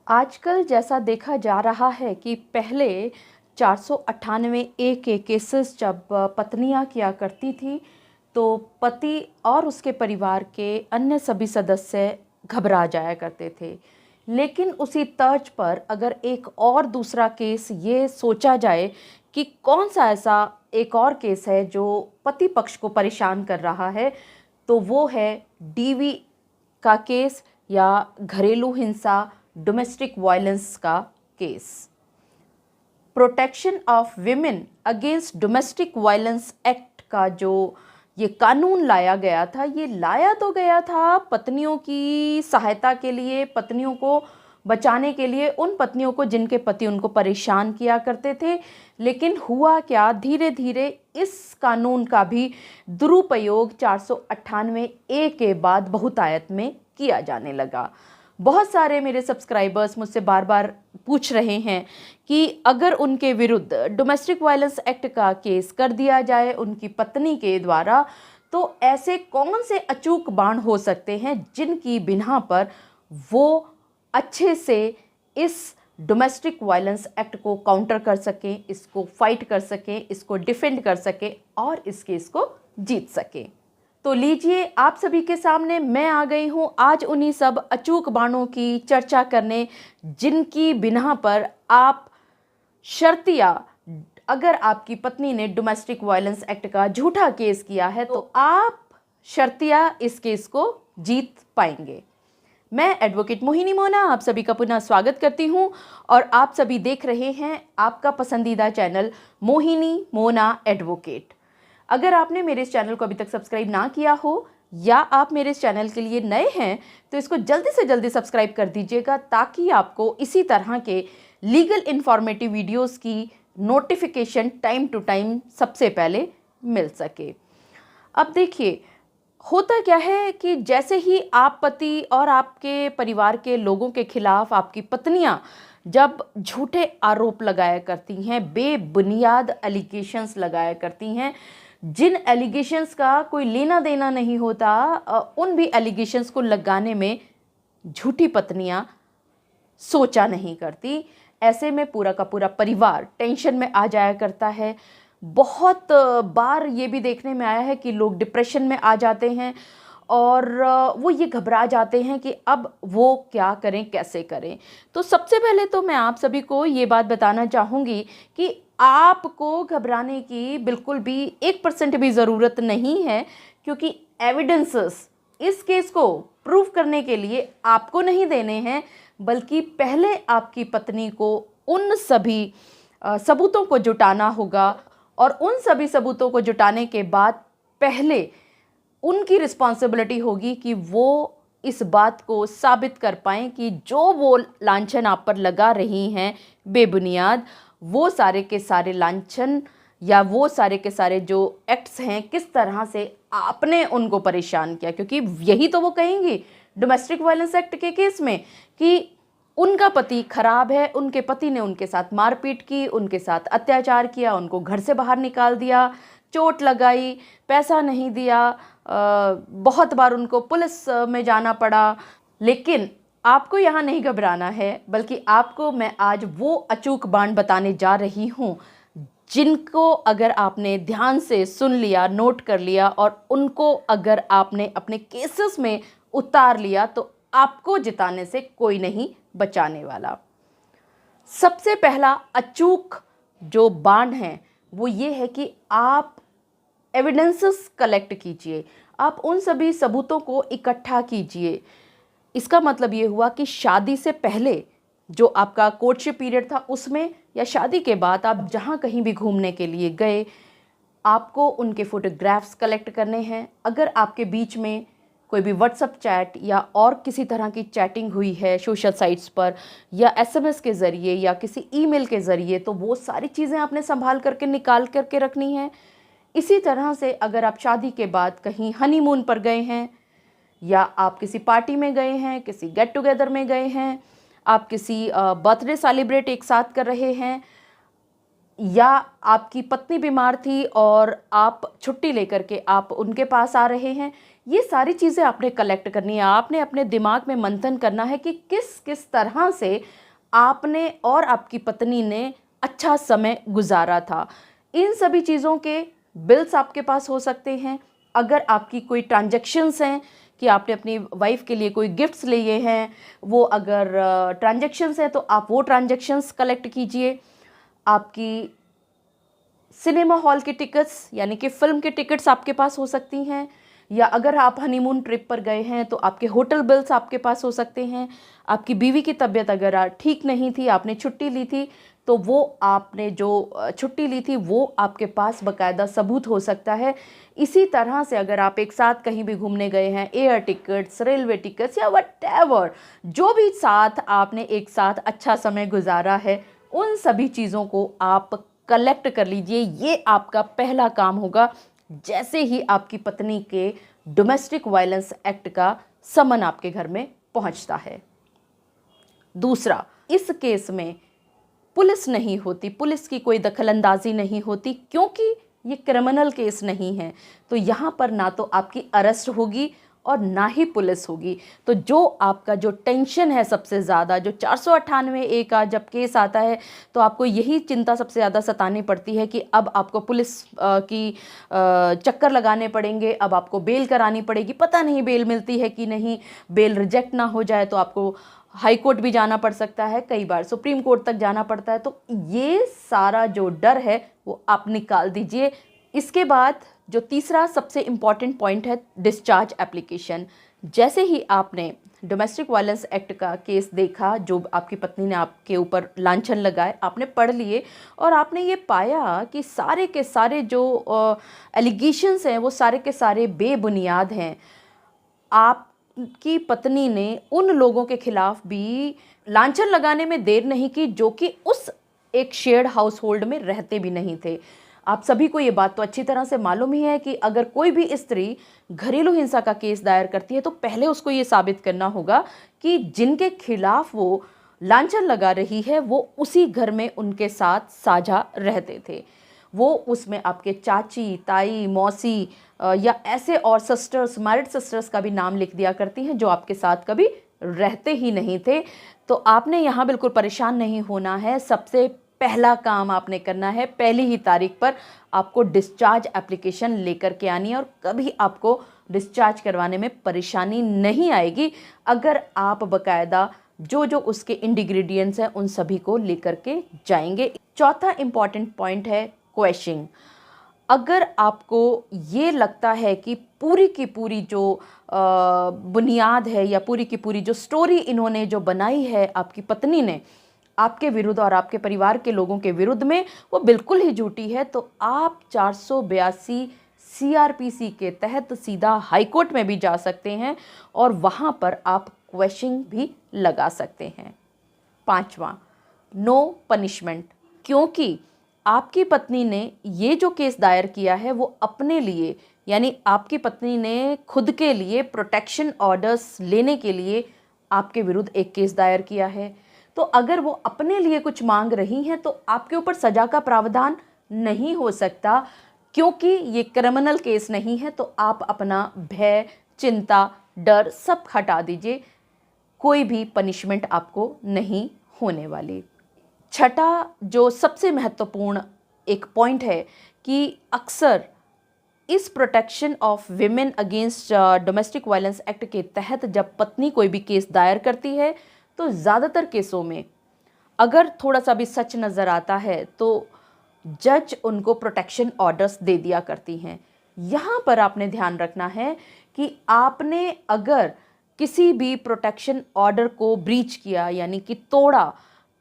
आजकल जैसा देखा जा रहा है कि पहले 498 ए के केसेस जब पत्नियां किया करती थी तो पति और उसके परिवार के अन्य सभी सदस्य घबरा जाया करते थे। लेकिन उसी तर्ज पर अगर एक और दूसरा केस ये सोचा जाए कि कौन सा ऐसा एक और केस है जो पति पक्ष को परेशान कर रहा है, तो वो है डीवी का केस या घरेलू हिंसा, डोमेस्टिक वायलेंस का case. Protection of women against domestic violence act का जो ये कानून लाया गया था, ये लाया तो गया था पत्नियों की सहायता के लिए, पत्नियों को बचाने के लिए, उन पत्नियों को जिनके पति उनको परेशान किया करते थे। लेकिन हुआ क्या, धीरे धीरे इस कानून का भी दुरुपयोग 498 ए के बाद बहुतायत में किया जाने लगा। बहुत सारे मेरे सब्सक्राइबर्स मुझसे बार बार पूछ रहे हैं कि अगर उनके विरुद्ध डोमेस्टिक वायलेंस एक्ट का केस कर दिया जाए उनकी पत्नी के द्वारा, तो ऐसे कौन से अचूक बाण हो सकते हैं जिनकी बिना पर वो अच्छे से इस डोमेस्टिक वायलेंस एक्ट को काउंटर कर सकें, इसको फाइट कर सकें, इसको डिफेंड कर सकें और इस केस को जीत सकें। तो लीजिए, आप सभी के सामने मैं आ गई हूँ आज उन्हीं सब अचूक बाणों की चर्चा करने जिनकी बिना पर आप शर्तिया, अगर आपकी पत्नी ने डोमेस्टिक वायलेंस एक्ट का झूठा केस किया है तो आप शर्तिया इस केस को जीत पाएंगे। मैं एडवोकेट मोहिनी मोना आप सभी का पुनः स्वागत करती हूँ और आप सभी देख रहे हैं आपका पसंदीदा चैनल मोहिनी मोना एडवोकेट। अगर आपने मेरे इस चैनल को अभी तक सब्सक्राइब ना किया हो या आप मेरे इस चैनल के लिए नए हैं तो इसको जल्दी से जल्दी सब्सक्राइब कर दीजिएगा ताकि आपको इसी तरह के लीगल इन्फॉर्मेटिव वीडियोस की नोटिफिकेशन टाइम टू टाइम सबसे पहले मिल सके। अब देखिए, होता क्या है कि जैसे ही आप पति और आपके परिवार के लोगों के खिलाफ आपकी पत्नियां जब झूठे आरोप लगाया करती हैं, बेबुनियाद एलिगेशंस लगाया करती हैं, जिन एलिगेशंस का कोई लेना देना नहीं होता, उन भी एलिगेशंस को लगाने में झूठी पत्नियां सोचा नहीं करती। ऐसे में पूरा का पूरा परिवार टेंशन में आ जाया करता है। बहुत बार ये भी देखने में आया है कि लोग डिप्रेशन में आ जाते हैं और वो ये घबरा जाते हैं कि अब वो क्या करें, कैसे करें। तो सबसे पहले तो मैं आप सभी को ये बात बताना चाहूँगी कि आपको घबराने की बिल्कुल भी 1% भी ज़रूरत नहीं है, क्योंकि एविडेंसेस इस केस को प्रूव करने के लिए आपको नहीं देने हैं, बल्कि पहले आपकी पत्नी को उन सभी सबूतों को जुटाना होगा और उन सभी सबूतों को जुटाने के बाद पहले उनकी रिस्पॉन्सिबिलिटी होगी कि वो इस बात को साबित कर पाएँ कि जो वो लांछन आप पर लगा रही हैं बेबुनियाद, वो सारे के सारे लांछन या वो सारे के सारे जो एक्ट्स हैं किस तरह से आपने उनको परेशान किया। क्योंकि यही तो वो कहेंगी डोमेस्टिक वायलेंस एक्ट के केस में कि उनका पति खराब है, उनके पति ने उनके साथ मारपीट की, उनके साथ अत्याचार किया, उनको घर से बाहर निकाल दिया, चोट लगाई, पैसा नहीं दिया, बहुत बार उनको पुलिस में जाना पड़ा। लेकिन आपको यहाँ नहीं घबराना है, बल्कि आपको मैं आज वो अचूक बाण बताने जा रही हूँ जिनको अगर आपने ध्यान से सुन लिया, नोट कर लिया और उनको अगर आपने अपने केसेस में उतार लिया तो आपको जिताने से कोई नहीं बचाने वाला। सबसे पहला अचूक जो बाण है वो ये है कि आप एविडेंसेस कलेक्ट कीजिए, आप उन सभी सबूतों को इकट्ठा कीजिए। इसका मतलब ये हुआ कि शादी से पहले जो आपका कोर्टशिप पीरियड था उसमें या शादी के बाद आप जहाँ कहीं भी घूमने के लिए गए, आपको उनके फ़ोटोग्राफ्स कलेक्ट करने हैं। अगर आपके बीच में कोई भी व्हाट्सएप चैट या और किसी तरह की चैटिंग हुई है सोशल साइट्स पर या एसएमएस के ज़रिए या किसी ईमेल के ज़रिए, तो वो सारी चीज़ें आपने संभाल करके निकाल करके रखनी है। इसी तरह से अगर आप शादी के बाद कहीं हनीमून पर गए हैं या आप किसी पार्टी में गए हैं, किसी गेट टुगेदर में गए हैं, आप किसी बर्थडे सेलिब्रेट एक साथ कर रहे हैं, या आपकी पत्नी बीमार थी और आप छुट्टी लेकर के आप उनके पास आ रहे हैं। ये सारी चीज़ें आपने कलेक्ट करनी है। आपने अपने दिमाग में मंथन करना है कि किस किस तरह से आपने और आपकी पत्नी ने अच्छा समय गुजारा था। इन सभी चीज़ों के बिल्स आपके पास हो सकते हैं। अगर आपकी कोई ट्रांजैक्शंस हैं कि आपने अपनी वाइफ के लिए कोई गिफ्ट्स लिए हैं, वो अगर ट्रांजैक्शंस हैं तो आप वो ट्रांजैक्शंस कलेक्ट कीजिए। आपकी सिनेमा हॉल की टिकट्स यानी कि फ़िल्म की टिकट्स आपके पास हो सकती हैं, या अगर आप हनीमून ट्रिप पर गए हैं तो आपके होटल बिल्स आपके पास हो सकते हैं। आपकी बीवी की तबीयत अगर ठीक नहीं थी, आपने छुट्टी ली थी, तो वो आपने जो छुट्टी ली थी वो आपके पास बाकायदा सबूत हो सकता है। इसी तरह से अगर आप एक साथ कहीं भी घूमने गए हैं, एयर टिकट्स, रेलवे टिकट्स या व्हाटएवर, जो भी साथ आपने एक साथ अच्छा समय गुजारा है, उन सभी चीज़ों को आप कलेक्ट कर लीजिए। ये आपका पहला काम होगा जैसे ही आपकी पत्नी के डोमेस्टिक वायलेंस एक्ट का समन आपके घर में पहुंचता है। दूसरा, इस केस में पुलिस नहीं होती, पुलिस की कोई दखलंदाजी नहीं होती, क्योंकि ये क्रिमिनल केस नहीं है। तो यहाँ पर ना तो आपकी अरेस्ट होगी और ना ही पुलिस होगी। तो जो आपका जो टेंशन है सबसे ज़्यादा, जो 498A का जब केस आता है तो आपको यही चिंता सबसे ज़्यादा सतानी पड़ती है कि अब आपको पुलिस की चक्कर लगाने पड़ेंगे, अब आपको बेल करानी पड़ेगी, पता नहीं बेल मिलती है कि नहीं, बेल रिजेक्ट ना हो जाए तो आपको हाई कोर्ट भी जाना पड़ सकता है, कई बार सुप्रीम कोर्ट तक जाना पड़ता है। तो ये सारा जो डर है वो आप निकाल दीजिए। इसके बाद जो तीसरा सबसे इम्पॉर्टेंट पॉइंट है, डिस्चार्ज एप्लीकेशन। जैसे ही आपने डोमेस्टिक वायलेंस एक्ट का केस देखा, जो आपकी पत्नी ने आपके ऊपर लांछन लगाए, आपने पढ़ लिए और आपने ये पाया कि सारे के सारे जो एलिगेशंस हैं वो सारे के सारे बेबुनियाद हैं। आपकी पत्नी ने उन लोगों के खिलाफ भी लांछन लगाने में देर नहीं की जो कि उस एक शेयर्ड हाउस होल्ड में रहते भी नहीं थे। आप सभी को ये बात तो अच्छी तरह से मालूम ही है कि अगर कोई भी स्त्री घरेलू हिंसा का केस दायर करती है तो पहले उसको ये साबित करना होगा कि जिनके खिलाफ वो लांछन लगा रही है वो उसी घर में उनके साथ साझा रहते थे। वो उसमें आपके चाची, ताई, मौसी या ऐसे और सिस्टर्स, मैरिड सिस्टर्स का भी नाम लिख दिया करती हैं जो आपके साथ कभी रहते ही नहीं थे। तो आपने यहाँ बिल्कुल परेशान नहीं होना है। सबसे पहला काम आपने करना है, पहली ही तारीख पर आपको डिस्चार्ज एप्लीकेशन लेकर के आनी है और कभी आपको डिस्चार्ज करवाने में परेशानी नहीं आएगी अगर आप बकायदा जो जो उसके इंग्रेडिएंट्स हैं उन सभी को लेकर के जाएंगे। चौथा इम्पॉर्टेंट पॉइंट है क्वेश्चनिंग। अगर आपको ये लगता है कि पूरी की पूरी जो बुनियाद है या पूरी की पूरी जो स्टोरी इन्होंने जो बनाई है आपकी पत्नी ने आपके विरुद्ध और आपके परिवार के लोगों के विरुद्ध में, वो बिल्कुल ही झूठी है, तो आप 482 CRPC के तहत सीधा हाई कोर्ट में भी जा सकते हैं और वहाँ पर आप क्वेश्चनिंग भी लगा सकते हैं। पांचवा, नो पनिशमेंट। क्योंकि आपकी पत्नी ने ये जो केस दायर किया है वो अपने लिए, यानी आपकी पत्नी ने खुद के लिए प्रोटेक्शन ऑर्डर्स लेने के लिए आपके विरुद्ध एक केस दायर किया है। तो अगर वो अपने लिए कुछ मांग रही हैं तो आपके ऊपर सजा का प्रावधान नहीं हो सकता, क्योंकि ये क्रिमिनल केस नहीं है। तो आप अपना भय, चिंता, डर सब हटा दीजिए, कोई भी पनिशमेंट आपको नहीं होने वाली। छठा जो सबसे महत्वपूर्ण एक पॉइंट है कि अक्सर इस protection of women against domestic violence act के तहत जब पत्नी कोई भी केस दायर करती है तो ज़्यादातर केसों में अगर थोड़ा सा भी सच नज़र आता है तो जज उनको प्रोटेक्शन ऑर्डर्स दे दिया करती हैं। यहाँ पर आपने ध्यान रखना है कि आपने अगर किसी भी प्रोटेक्शन ऑर्डर को ब्रीच किया यानी कि तोड़ा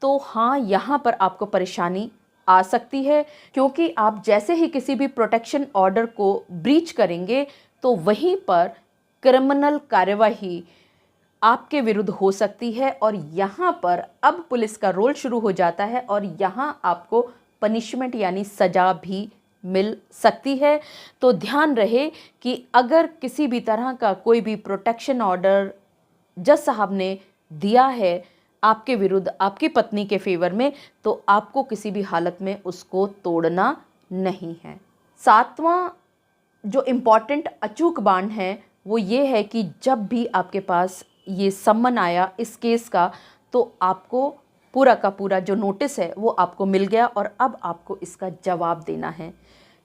तो हाँ, यहाँ पर आपको परेशानी आ सकती है, क्योंकि आप जैसे ही किसी भी प्रोटेक्शन ऑर्डर को ब्रीच करेंगे तो वहीं पर क्रिमिनल कार्यवाही आपके विरुद्ध हो सकती है और यहाँ पर अब पुलिस का रोल शुरू हो जाता है और यहाँ आपको पनिशमेंट यानी सज़ा भी मिल सकती है। तो ध्यान रहे कि अगर किसी भी तरह का कोई भी प्रोटेक्शन ऑर्डर जज साहब ने दिया है आपके विरुद्ध, आपकी पत्नी के फेवर में, तो आपको किसी भी हालत में उसको तोड़ना नहीं है। 7वां जो इम्पॉर्टेंट अचूक बाण है वो ये है कि जब भी आपके पास ये सम्मन आया इस केस का, तो आपको पूरा का पूरा जो नोटिस है वो आपको मिल गया और अब आपको इसका जवाब देना है।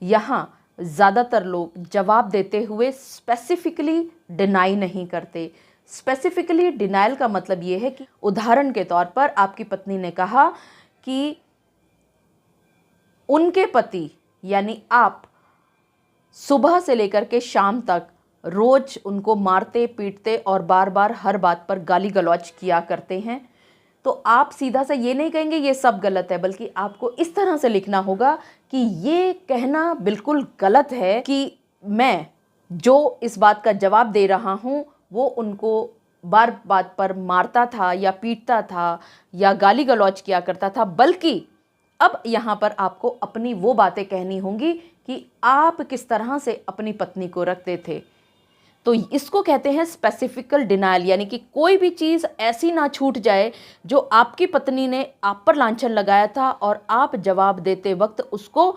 यहाँ ज़्यादातर लोग जवाब देते हुए स्पेसिफिकली डिनाई नहीं करते। स्पेसिफिकली डिनाइल का मतलब ये है कि उदाहरण के तौर पर आपकी पत्नी ने कहा कि उनके पति यानी आप सुबह से लेकर के शाम तक रोज उनको मारते पीटते और बार बार हर बात पर गाली गलौज किया करते हैं, तो आप सीधा सा ये नहीं कहेंगे ये सब गलत है, बल्कि आपको इस तरह से लिखना होगा कि ये कहना बिल्कुल गलत है कि मैं जो इस बात का जवाब दे रहा हूँ वो उनको बार बात पर मारता था या पीटता था या गाली गलौज किया करता था, बल्कि अब यहाँ पर आपको अपनी वो बातें कहनी होंगी कि आप किस तरह से अपनी पत्नी को रखते थे। तो इसको कहते हैं स्पेसिफिकल डिनायल, यानी कि कोई भी चीज़ ऐसी ना छूट जाए जो आपकी पत्नी ने आप पर लांछन लगाया था और आप जवाब देते वक्त उसको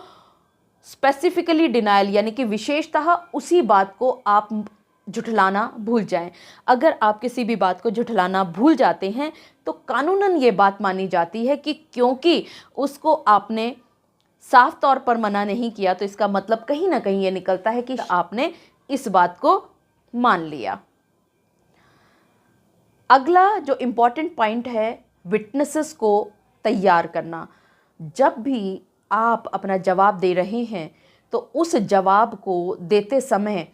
स्पेसिफिकली डिनायल यानी कि विशेषतः उसी बात को आप झुठलाना भूल जाएं। अगर आप किसी भी बात को झुठलाना भूल जाते हैं तो कानूनन ये बात मानी जाती है कि क्योंकि उसको आपने साफ तौर पर मना नहीं किया, तो इसका मतलब कहीं ना कहीं ये निकलता है कि आपने इस बात को मान लिया। अगला जो इम्पॉर्टेंट पॉइंट है, विटनेसेस को तैयार करना। जब भी आप अपना जवाब दे रहे हैं तो उस जवाब को देते समय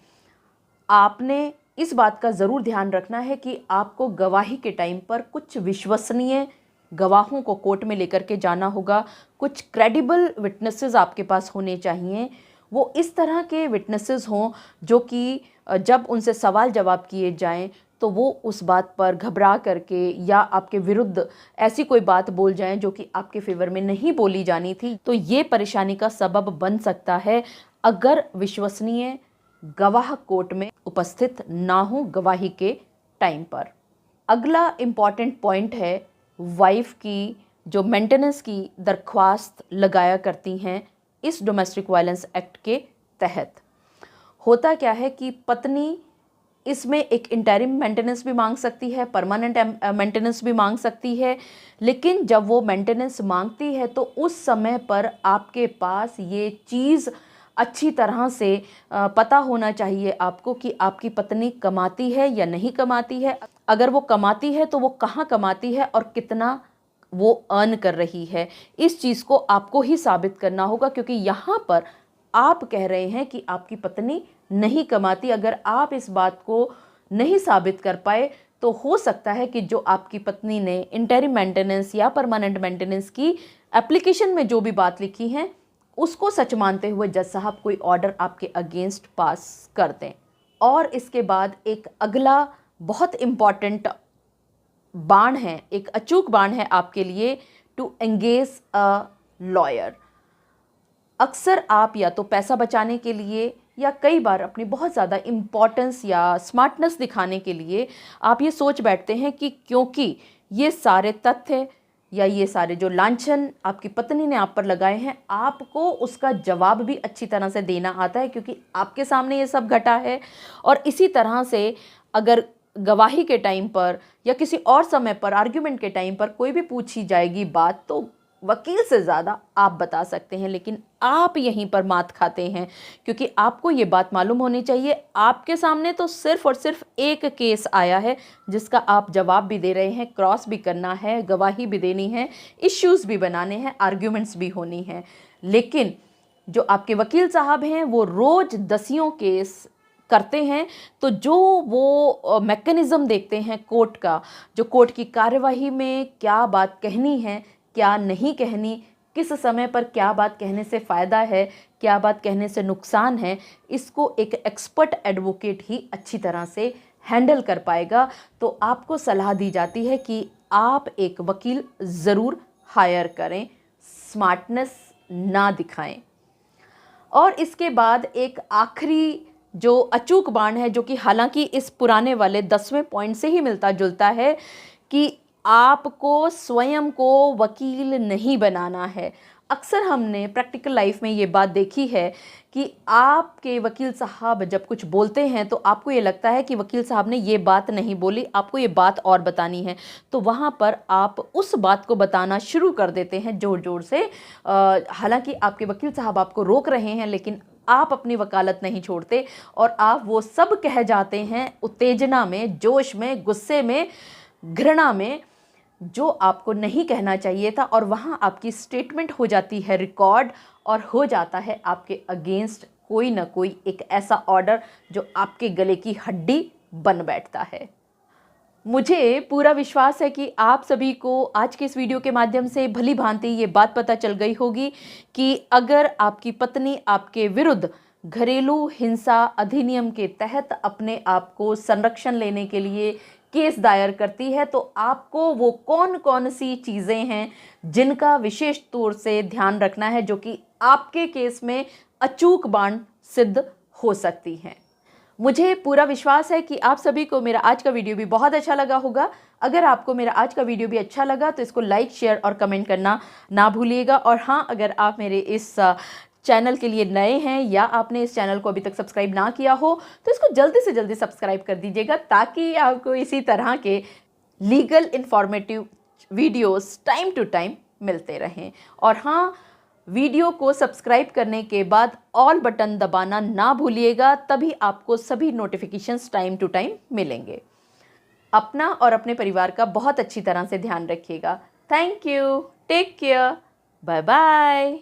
आपने इस बात का ज़रूर ध्यान रखना है कि आपको गवाही के टाइम पर कुछ विश्वसनीय गवाहों को कोर्ट में लेकर के जाना होगा। कुछ क्रेडिबल विटनेसेस आपके पास होने चाहिए। वो इस तरह के विटनेसेस हों जो कि जब उनसे सवाल जवाब किए जाएं तो वो उस बात पर घबरा करके या आपके विरुद्ध ऐसी कोई बात बोल जाएं जो कि आपके फेवर में नहीं बोली जानी थी। तो ये परेशानी का सबब बन सकता है अगर विश्वसनीय गवाह कोर्ट में उपस्थित ना हो गवाही के टाइम पर। अगला इम्पॉर्टेंट पॉइंट है, वाइफ की जो मेंटेनेंस की दरख्वास्त लगाया करती हैं इस डोमेस्टिक वायलेंस एक्ट के तहत। होता क्या है कि पत्नी इसमें एक इंटरिम मेंटेनेंस भी मांग सकती है, परमानेंट मेंटेनेंस भी मांग सकती है, लेकिन जब वो मेंटेनेंस मांगती है तो उस समय पर आपके पास ये चीज़ अच्छी तरह से पता होना चाहिए आपको कि आपकी पत्नी कमाती है या नहीं कमाती है। अगर वो कमाती है तो वो कहाँ कमाती है और कितना वो अर्न कर रही है, इस चीज़ को आपको ही साबित करना होगा, क्योंकि यहाँ पर आप कह रहे हैं कि आपकी पत्नी नहीं कमाती। अगर आप इस बात को नहीं साबित कर पाए तो हो सकता है कि जो आपकी पत्नी ने इंटरिम मेंटेनेंस या परमानेंट मेंटेनेंस की एप्लीकेशन में जो भी बात लिखी है उसको सच मानते हुए जज साहब कोई ऑर्डर आपके अगेंस्ट पास कर दें। और इसके बाद एक अगला बहुत इम्पॉर्टेंट बाण है, एक अचूक बाण है आपके लिए, टू एंगेज अ लॉयर। अक्सर आप या तो पैसा बचाने के लिए या कई बार अपनी बहुत ज़्यादा इम्पोर्टेंस या स्मार्टनेस दिखाने के लिए आप ये सोच बैठते हैं कि क्योंकि ये सारे तथ्य या ये सारे जो लांछन आपकी पत्नी ने आप पर लगाए हैं, आपको उसका जवाब भी अच्छी तरह से देना आता है क्योंकि आपके सामने ये सब घटा है। और इसी तरह से अगर गवाही के टाइम पर या किसी और समय पर आर्ग्यूमेंट के टाइम पर कोई भी पूछी जाएगी बात तो वकील से ज़्यादा आप बता सकते हैं, लेकिन आप यहीं पर मात खाते हैं क्योंकि आपको ये बात मालूम होनी चाहिए आपके सामने तो सिर्फ और सिर्फ एक केस आया है जिसका आप जवाब भी दे रहे हैं, क्रॉस भी करना है, गवाही भी देनी है, इश्यूज़ भी बनाने हैं, आर्ग्यूमेंट्स भी होनी हैं। लेकिन जो आपके वकील साहब हैं वो रोज़ दसियों केस करते हैं, तो जो वो मैकेनिज़्म देखते हैं कोर्ट का, जो कोर्ट की कार्यवाही में क्या बात कहनी है क्या नहीं कहनी, किस समय पर क्या बात कहने से फ़ायदा है, क्या बात कहने से नुकसान है, इसको एक एक्सपर्ट एडवोकेट ही अच्छी तरह से हैंडल कर पाएगा। तो आपको सलाह दी जाती है कि आप एक वकील ज़रूर हायर करें, स्मार्टनेस ना दिखाएं। और इसके बाद एक आखिरी जो अचूक बाण है, जो कि हालांकि इस पुराने वाले 10वें पॉइंट से ही मिलता जुलता है, कि आपको स्वयं को वकील नहीं बनाना है। अक्सर हमने प्रैक्टिकल लाइफ में ये बात देखी है कि आपके वकील साहब जब कुछ बोलते हैं तो आपको ये लगता है कि वकील साहब ने ये बात नहीं बोली, आपको ये बात और बतानी है, तो वहाँ पर आप उस बात को बताना शुरू कर देते हैं ज़ोर ज़ोर से। हालांकि आपके वकील साहब आपको रोक रहे हैं, लेकिन आप अपनी वकालत नहीं छोड़ते और आप वो सब कह जाते हैं उत्तेजना में, जोश में, गुस्से में, घृणा में, जो आपको नहीं कहना चाहिए था। और वहाँ आपकी स्टेटमेंट हो जाती है रिकॉर्ड और हो जाता है आपके अगेंस्ट कोई ना कोई एक ऐसा ऑर्डर जो आपके गले की हड्डी बन बैठता है। मुझे पूरा विश्वास है कि आप सभी को आज के इस वीडियो के माध्यम से भली भांति ये बात पता चल गई होगी कि अगर आपकी पत्नी आपके विरुद्ध घरेलू हिंसा अधिनियम के तहत अपने आप को संरक्षण लेने के लिए केस दायर करती है, तो आपको वो कौन कौन सी चीज़ें हैं जिनका विशेष तौर से ध्यान रखना है, जो कि आपके केस में अचूक बाण सिद्ध हो सकती हैं। मुझे पूरा विश्वास है कि आप सभी को मेरा आज का वीडियो भी बहुत अच्छा लगा होगा। अगर आपको मेरा आज का वीडियो भी अच्छा लगा तो इसको लाइक, शेयर और कमेंट करना ना भूलिएगा। और हाँ, अगर आप मेरे इस चैनल के लिए नए हैं या आपने इस चैनल को अभी तक सब्सक्राइब ना किया हो तो इसको जल्दी से जल्दी सब्सक्राइब कर दीजिएगा, ताकि आपको इसी तरह के legal informative videos time to time मिलते रहें। और हाँ, वीडियो को सब्सक्राइब करने के बाद ऑल बटन दबाना ना भूलिएगा, तभी आपको सभी नोटिफिकेशंस टाइम टू टाइम मिलेंगे। अपना और अपने परिवार का बहुत अच्छी तरह से ध्यान रखिएगा। Thank you, take care, bye bye.